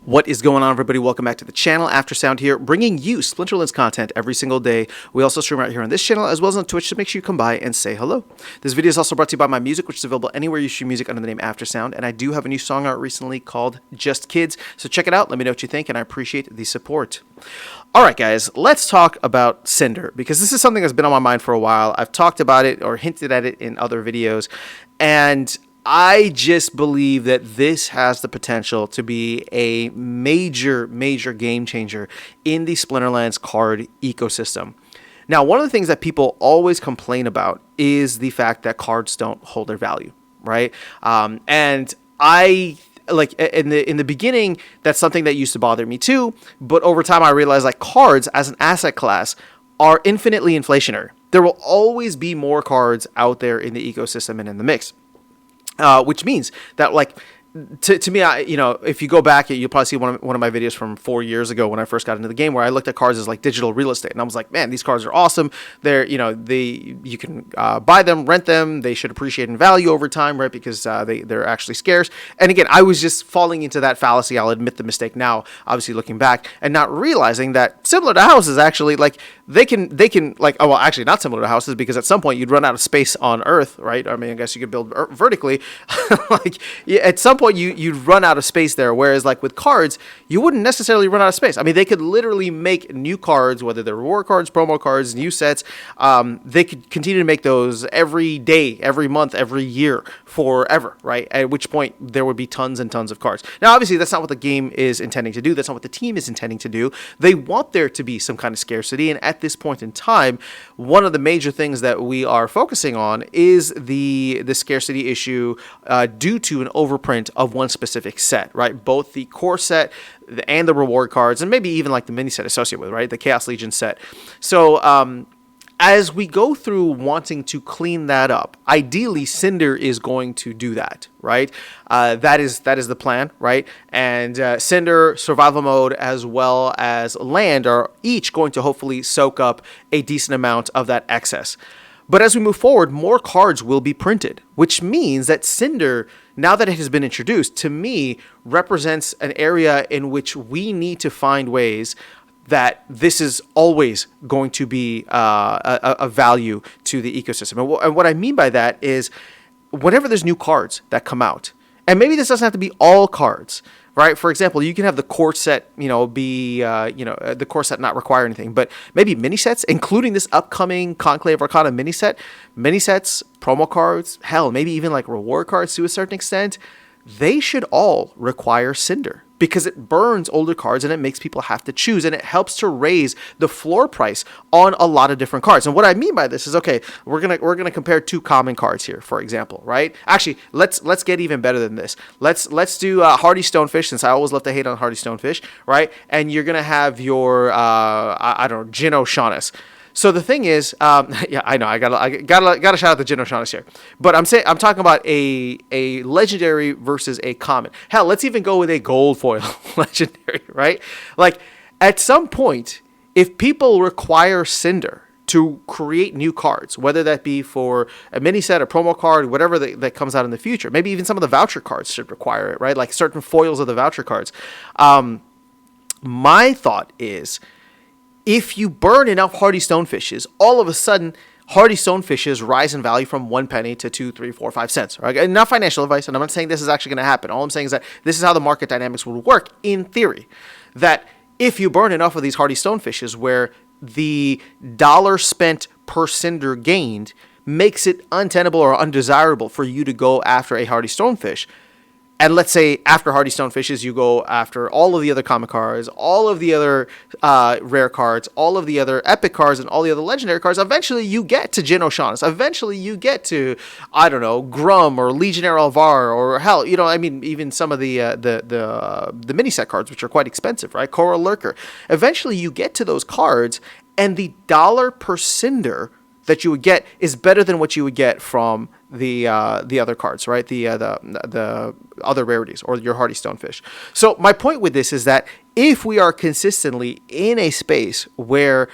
What is going on, everybody? Welcome back to the channel. Aftersound here, bringing you Splinterlands content every single day. We also stream right here on this channel as well as on Twitch, so make sure you come by and say hello. This video is also brought to you by my music, which is available anywhere you stream music under the name Aftersound, and I do have a new song out recently called Just Kids, so check it out. Let me know what you think, and I appreciate the support. All right, guys, let's talk about Cinder, because this is something that's been on my mind for a while. I've talked about it or hinted at it in other videos, and I just believe that this has the potential to be a major game changer in the Splinterlands card ecosystem. Now, one of the things that people always complain about is the fact that cards don't hold their value, right? And I like in the beginning, that's something that used to bother me too. But over time, I realized like cards as an asset class are infinitely inflationary. There will always be more cards out there in the ecosystem and in the mix. Which means that, like, to me, if you go back, you'll probably see one of my videos from 4 years ago when I first got into the game, where I looked at cards as like digital real estate, and I was like, man, these cards are awesome. They're, you can buy them, rent them. They should appreciate in value over time, right? Because they're actually scarce. And again, I was just falling into that fallacy. I'll admit the mistake now, obviously looking back, and not realizing that similar to houses, actually, like they can like, oh well, actually not similar to houses, because at some point you'd run out of space on Earth, right? I mean, I guess you could build vertically, like at some point you'd run out of space there, whereas like with cards you wouldn't necessarily run out of space. I mean, they could literally make new cards, whether they're reward cards, promo cards, new sets. They could continue to make those every day, every month, every year, forever, right? At which point there would be tons and tons of cards. Now obviously that's not what the game is intending to do. That's not what the team is intending to do. They want there to be some kind of scarcity, and at this point in time, one of the major things that we are focusing on is the scarcity issue due to an overprint of one specific set, right? Both the core set and the reward cards, and maybe even like the mini set associated with it, right? The Chaos Legion set. So as we go through wanting to clean that up, ideally Cinder is going to do that, right? That is the plan, right? And Cinder, survival mode, as well as land are each going to hopefully soak up a decent amount of that excess. But as we move forward, more cards will be printed, which means that Cinder, now that it has been introduced, to me, represents an area in which we need to find ways that this is always going to be a value to the ecosystem. And what I mean by that is whenever there's new cards that come out, and maybe this doesn't have to be all cards, right? For example, you can have the core set, the core set not require anything, but maybe mini sets, including this upcoming Conclave Arcana mini sets, promo cards, hell, maybe even like reward cards to a certain extent, they should all require Cinder, because it burns older cards and it makes people have to choose, and it helps to raise the floor price on a lot of different cards. And what I mean by this is, okay, we're gonna compare two common cards here, for example, right? Actually, let's get even better than this. Let's do Hardy Stonefish, since I always love to hate on Hardy Stonefish, right? And you're gonna have your I don't know, Jin O'Shaughnessy. So the thing is, yeah, I know I gotta shout out the Jin O'Shaughnessy here, but I'm talking about a legendary versus a common. Hell, let's even go with a gold foil legendary, right? Like at some point, if people require Cinder to create new cards, whether that be for a mini set, a promo card, whatever that comes out in the future, maybe even some of the voucher cards should require it, right? Like certain foils of the voucher cards. My thought is, if you burn enough Hardy Stonefishes, all of a sudden, Hardy Stonefishes rise in value from 1 penny to 2, 3, 4, 5 cents. Right? And not financial advice, and I'm not saying this is actually going to happen. All I'm saying is that this is how the market dynamics would work in theory. That if you burn enough of these Hardy Stonefishes, where the dollar spent per Cinder gained makes it untenable or undesirable for you to go after a Hardy Stonefish. And let's say after Hardy Stonefishes, you go after all of the other common cards, all of the other rare cards, all of the other epic cards, and all the other legendary cards. Eventually, you get to Jin O'Shaughnessy. Eventually, you get to, I don't know, Grum or Legionnaire Alvar, or hell, I mean, even some of the mini set cards, which are quite expensive, right? Coral Lurker. Eventually, you get to those cards, and the dollar per Cinder that you would get is better than what you would get from the other cards, right? The other rarities or your Hardy Stonefish. So my point with this is that if we are consistently in a space where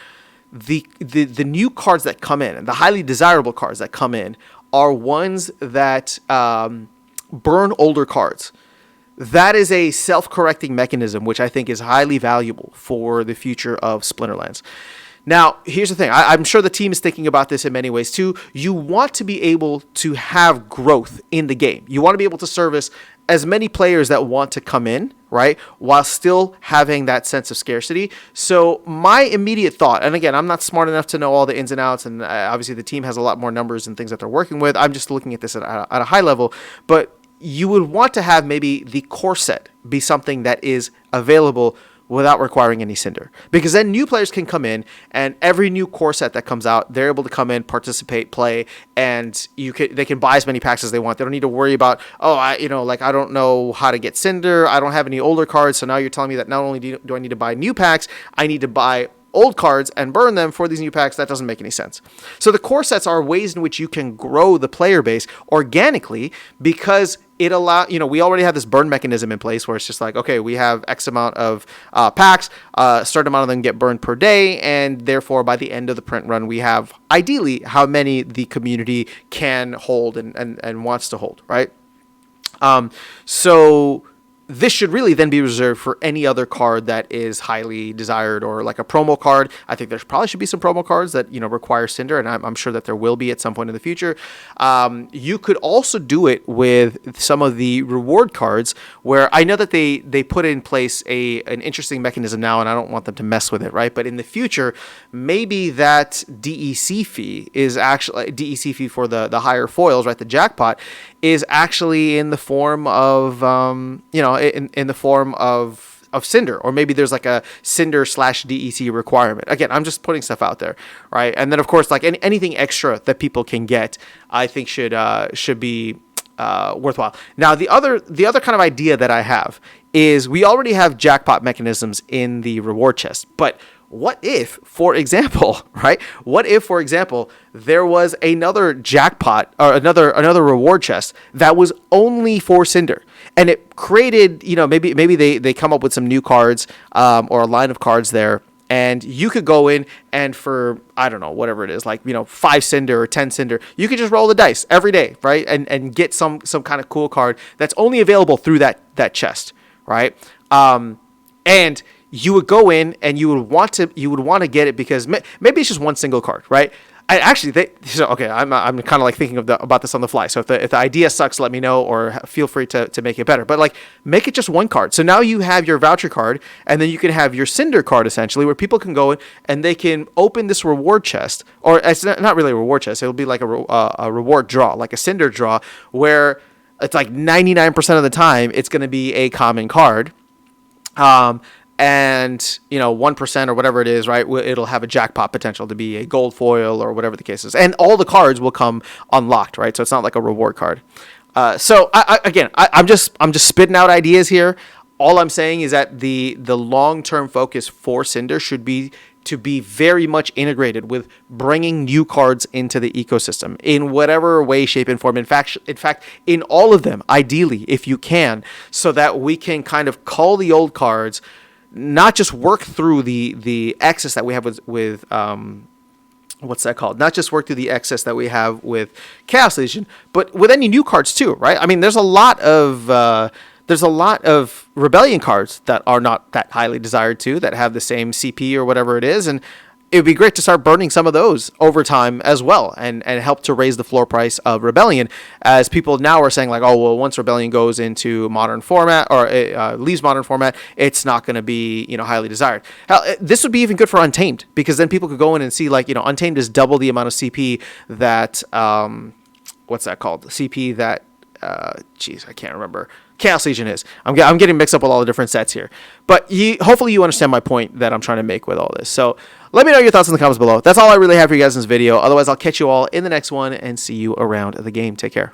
the new cards that come in and the highly desirable cards that come in are ones that burn older cards, that is a self-correcting mechanism, which I think is highly valuable for the future of Splinterlands. Now, here's the thing. I'm sure the team is thinking about this in many ways too. You want to be able to have growth in the game. You want to be able to service as many players that want to come in, right, while still having that sense of scarcity. So my immediate thought, and again, I'm not smart enough to know all the ins and outs, and obviously the team has a lot more numbers and things that they're working with. I'm just looking at this at a high level, but you would want to have maybe the core set be something that is available without requiring any Cinder, because then new players can come in, and every new core set that comes out, they're able to come in, participate, play, and they can buy as many packs as they want. They don't need to worry about, I don't know how to get Cinder, I don't have any older cards, so now you're telling me that not only do I need to buy new packs, I need to buy old cards and burn them for these new packs. That doesn't make any sense. So the core sets are ways in which you can grow the player base organically, because it we already have this burn mechanism in place where it's just like, okay, we have X amount of packs, a certain amount of them get burned per day, and therefore by the end of the print run, we have ideally how many the community can hold and wants to hold, right? So this should really then be reserved for any other card that is highly desired, or like a promo card. I think there probably should be some promo cards that, require Cinder, and I'm sure that there will be at some point in the future. You could also do it with some of the reward cards, where I know that they put in place an interesting mechanism now, and I don't want them to mess with it, right? But in the future, maybe that DEC fee is actually DEC fee for the higher foils, right? The jackpot is actually in the form of in the form of Cinder, or maybe there's like a Cinder / DEC requirement. Again, I'm just putting stuff out there, right? And then of course, like anything extra that people can get, I think should be worthwhile. Now, the other kind of idea that I have is we already have jackpot mechanisms in the reward chest, but what if, for example, right? What if, for example, there was another jackpot or another reward chest that was only for Cinder, and it created, maybe they come up with some new cards or a line of cards there, and you could go in and for, I don't know, whatever it is, like, 5 Cinder or 10 Cinder, you could just roll the dice every day, right? And get some kind of cool card that's only available through that chest, right? And you would go in and you would want to get it because maybe it's just one single card, right? I'm kind of like thinking about this on the fly. So if the idea sucks, let me know, or feel free to make it better. But like, make it just one card. So now you have your voucher card, and then you can have your Cinder card essentially, where people can go in and they can open this reward chest, or it's not really a reward chest. It'll be like a reward draw, like a Cinder draw, where it's like 99% of the time it's going to be a common card. And 1% or whatever it is, right? It'll have a jackpot potential to be a gold foil or whatever the case is, and all the cards will come unlocked, right? So it's not like a reward card. So I'm just spitting out ideas here. All I'm saying is that the long-term focus for Cinder should be to be very much integrated with bringing new cards into the ecosystem in whatever way, shape, and form. In fact, in all of them, ideally, if you can, so that we can kind of cull the old cards, not just work through the excess that we have with what's that called? Not just work through the excess that we have with Chaos Legion, but with any new cards too, right? I mean, there's a lot of Rebellion cards that are not that highly desired too, that have the same CP or whatever it is, and it would be great to start burning some of those over time as well, and help to raise the floor price of Rebellion, as people now are saying like, oh, well, once Rebellion goes into modern format or leaves modern format, it's not going to be, highly desired. Hell, this would be even good for Untamed, because then people could go in and see like, Untamed is double the amount of CP that, what's that called? CP that, I can't remember. Chaos Legion is. I'm getting mixed up with all the different sets here. But hopefully you understand my point that I'm trying to make with all this. So let me know your thoughts in the comments below. That's all I really have for you guys in this video. Otherwise, I'll catch you all in the next one and see you around the game. Take care.